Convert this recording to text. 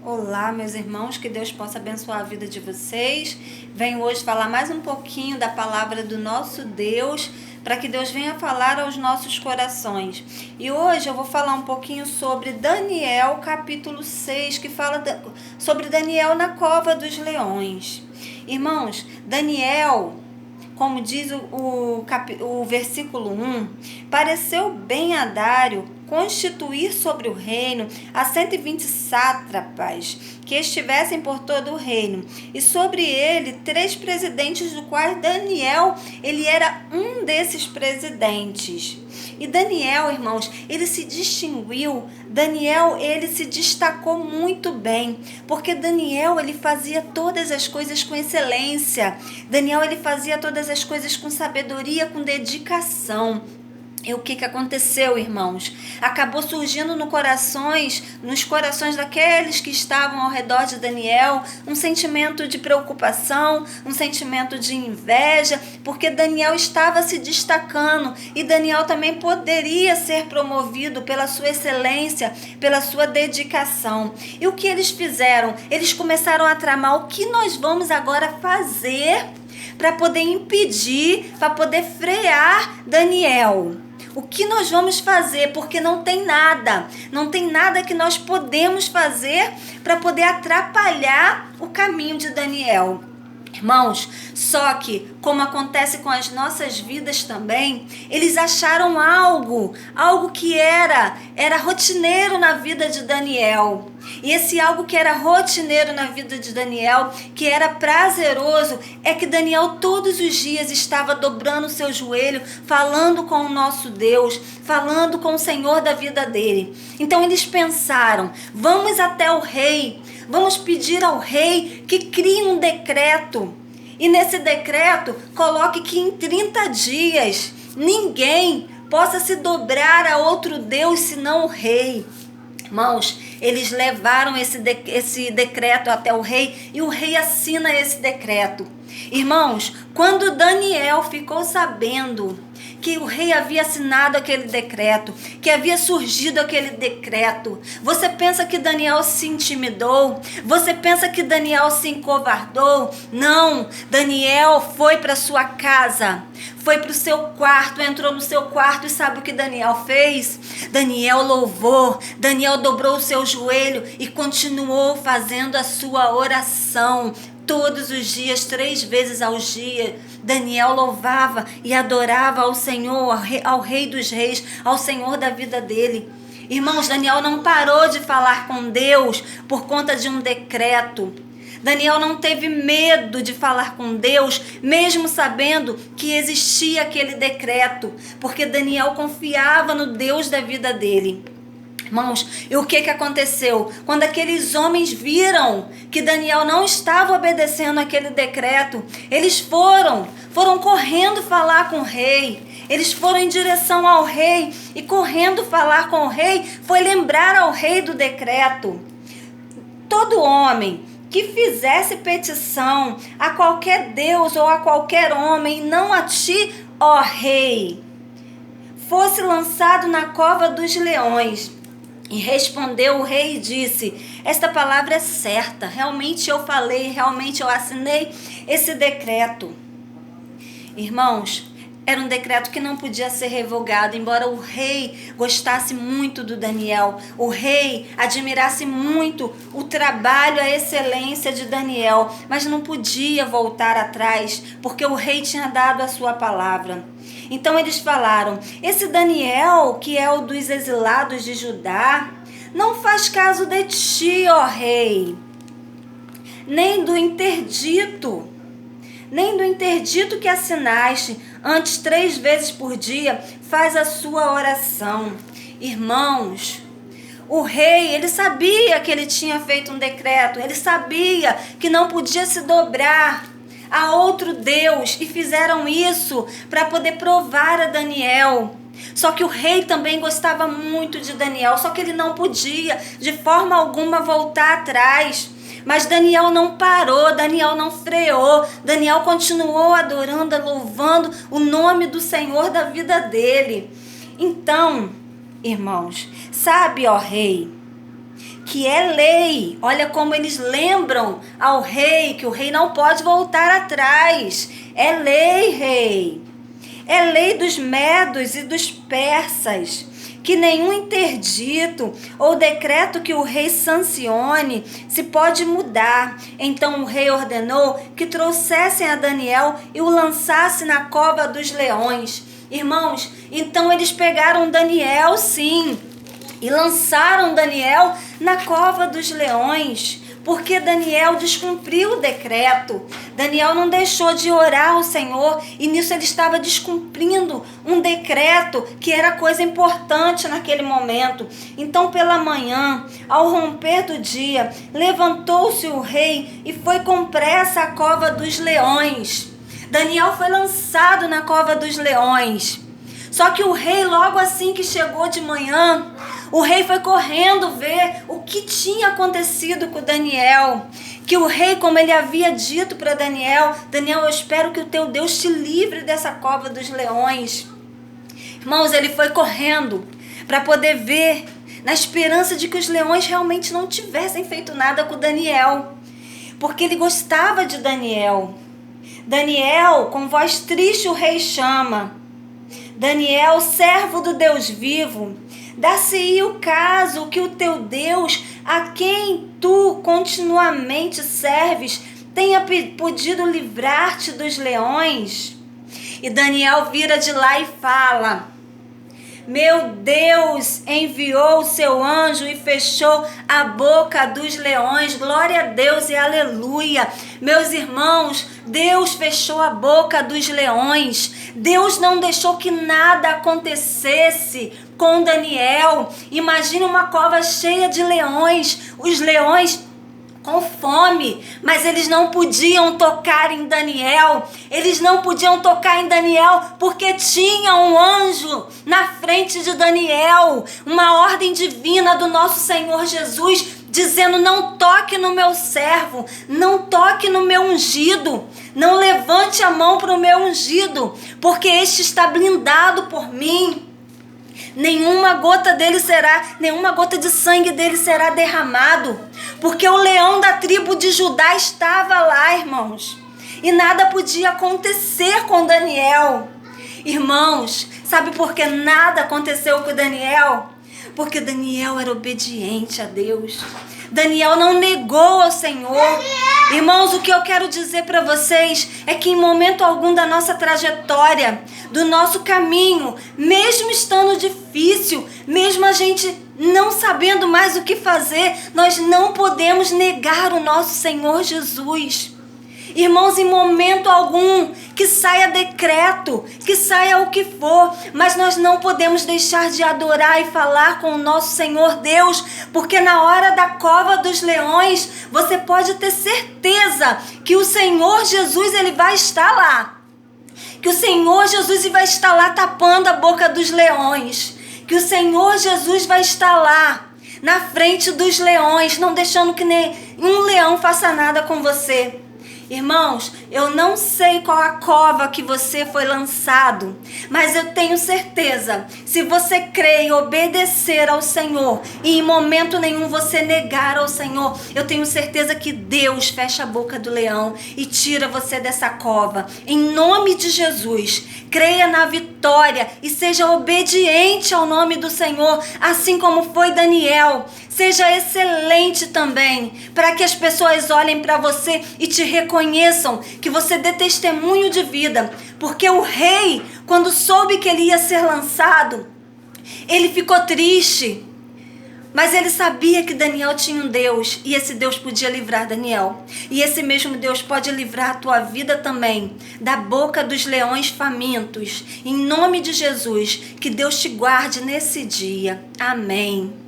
Olá, meus irmãos, que Deus possa abençoar a vida de vocês. Venho hoje falar mais um pouquinho da palavra do nosso Deus, para que Deus venha falar aos nossos corações. E hoje eu vou falar um pouquinho sobre Daniel, capítulo 6, que fala sobre Daniel na cova dos leões. Irmãos, Daniel, como diz o versículo 1, pareceu bem a Dário constituir sobre o reino a 120 sátrapas que estivessem por todo o reino, e sobre ele 3 presidentes, do qual Daniel, ele era um desses presidentes. E Daniel, irmãos, ele se distinguiu, Daniel, ele se destacou muito bem, porque Daniel, ele fazia todas as coisas com excelência. Daniel, ele fazia todas as coisas com sabedoria, com dedicação. E o que aconteceu, irmãos? Acabou surgindo nos corações daqueles que estavam ao redor de Daniel, um sentimento de preocupação, um sentimento de inveja, porque Daniel estava se destacando e Daniel também poderia ser promovido pela sua excelência, pela sua dedicação. E o que eles fizeram? Eles começaram a tramar o que nós vamos agora fazer para poder impedir, para poder frear Daniel. O que nós vamos fazer? Porque não tem nada que nós podemos fazer para poder atrapalhar o caminho de Daniel. Irmãos, só que, como acontece com as nossas vidas também, eles acharam algo que era rotineiro na vida de Daniel. E esse algo que era rotineiro na vida de Daniel, que era prazeroso, é que Daniel todos os dias estava dobrando o seu joelho, falando com o nosso Deus, falando com o Senhor da vida dele. Então eles pensaram, vamos até o rei, vamos pedir ao rei que crie um decreto. E nesse decreto, coloque que em 30 dias, ninguém possa se dobrar a outro Deus senão o rei. Irmãos, eles levaram esse decreto até o rei e o rei assina esse decreto. Irmãos, quando Daniel ficou sabendo que o rei havia assinado aquele decreto, que havia surgido aquele decreto, você pensa que Daniel se intimidou? Você pensa que Daniel se encovardou? Não, Daniel foi para sua casa, foi para o seu quarto, entrou no seu quarto e sabe o que Daniel fez? Daniel louvou, Daniel dobrou o seu joelho e continuou fazendo a sua oração. Todos os dias, 3 vezes ao dia, Daniel louvava e adorava ao Senhor, ao Rei dos Reis, ao Senhor da vida dele. Irmãos, Daniel não parou de falar com Deus por conta de um decreto. Daniel não teve medo de falar com Deus, mesmo sabendo que existia aquele decreto, porque Daniel confiava no Deus da vida dele. Irmãos, e o que aconteceu? Quando aqueles homens viram que Daniel não estava obedecendo aquele decreto, eles foram correndo falar com o rei. Eles foram em direção ao rei e correndo falar com o rei, foi lembrar ao rei do decreto. Todo homem que fizesse petição a qualquer Deus ou a qualquer homem, não a ti, ó rei, fosse lançado na cova dos leões. E respondeu o rei e disse, esta palavra é certa, realmente eu falei, realmente eu assinei esse decreto. Irmãos, era um decreto que não podia ser revogado, embora o rei gostasse muito do Daniel, o rei admirasse muito o trabalho, a excelência de Daniel, mas não podia voltar atrás, porque o rei tinha dado a sua palavra. Então eles falaram, esse Daniel, que é o dos exilados de Judá, não faz caso de ti, ó rei, nem do interdito que assinaste, antes 3 vezes por dia faz a sua oração. Irmãos, o rei, ele sabia que ele tinha feito um decreto, ele sabia que não podia se dobrar a outro Deus, e fizeram isso para poder provar a Daniel. Só que o rei também gostava muito de Daniel, só que ele não podia de forma alguma voltar atrás. Mas Daniel não parou, Daniel não freou, Daniel continuou adorando, louvando o nome do Senhor da vida dele. Então, irmãos, sabe, ó rei, que é lei. Olha como eles lembram ao rei, que o rei não pode voltar atrás. É lei, rei. É lei dos medos e dos persas, que nenhum interdito ou decreto que o rei sancione se pode mudar. Então o rei ordenou que trouxessem a Daniel e o lançassem na cova dos leões. Irmãos, então eles pegaram Daniel, sim, e lançaram Daniel na cova dos leões, porque Daniel descumpriu o decreto. Daniel não deixou de orar ao Senhor, e nisso ele estava descumprindo um decreto que era coisa importante naquele momento. Então, pela manhã, ao romper do dia, levantou-se o rei e foi com pressa à cova dos leões. Daniel foi lançado na cova dos leões. Só que o rei, logo assim que chegou de manhã, o rei foi correndo ver o que tinha acontecido com Daniel. Que o rei, como ele havia dito para Daniel, Daniel, eu espero que o teu Deus te livre dessa cova dos leões. Irmãos, ele foi correndo para poder ver, na esperança de que os leões realmente não tivessem feito nada com Daniel. Porque ele gostava de Daniel. Daniel, com voz triste, o rei chama. Daniel, servo do Deus vivo, dá-se-ia o caso que o teu Deus, a quem tu continuamente serves, tenha podido livrar-te dos leões? E Daniel vira de lá e fala: meu Deus enviou o seu anjo e fechou a boca dos leões. Glória a Deus e aleluia. Meus irmãos, Deus fechou a boca dos leões. Deus não deixou que nada acontecesse com Daniel. Imagine uma cova cheia de leões. Os leões com fome, mas eles não podiam tocar em Daniel. Eles não podiam tocar em Daniel porque tinha um anjo na frente de Daniel, uma ordem divina do nosso Senhor Jesus, dizendo: não toque no meu servo, não toque no meu ungido, não levante a mão para o meu ungido, porque este está blindado por mim. Nenhuma gota de sangue dele será derramado, porque o leão da tribo de Judá estava lá, irmãos, e nada podia acontecer com Daniel. Irmãos, sabe por que nada aconteceu com Daniel? Porque Daniel era obediente a Deus. Daniel não negou ao Senhor. Irmãos, o que eu quero dizer para vocês é que em momento algum da nossa trajetória, do nosso caminho, mesmo estando difícil, mesmo a gente não sabendo mais o que fazer, nós não podemos negar o nosso Senhor Jesus. Irmãos, em momento algum, que saia decreto, que saia o que for, mas nós não podemos deixar de adorar e falar com o nosso Senhor Deus, porque na hora da cova dos leões, você pode ter certeza que o Senhor Jesus, ele vai estar lá. Que o Senhor Jesus vai estar lá tapando a boca dos leões. Que o Senhor Jesus vai estar lá, na frente dos leões, não deixando que nenhum leão faça nada com você. Irmãos, eu não sei qual a cova que você foi lançado, mas eu tenho certeza, se você crer e obedecer ao Senhor, e em momento nenhum você negar ao Senhor, eu tenho certeza que Deus fecha a boca do leão e tira você dessa cova. Em nome de Jesus, creia na vitória e seja obediente ao nome do Senhor, assim como foi Daniel. Seja excelente também, para que as pessoas olhem para você e te reconheçam, que você dê testemunho de vida. Porque o rei, quando soube que ele ia ser lançado, ele ficou triste. Mas ele sabia que Daniel tinha um Deus, e esse Deus podia livrar Daniel. E esse mesmo Deus pode livrar a tua vida também, da boca dos leões famintos. Em nome de Jesus, que Deus te guarde nesse dia. Amém.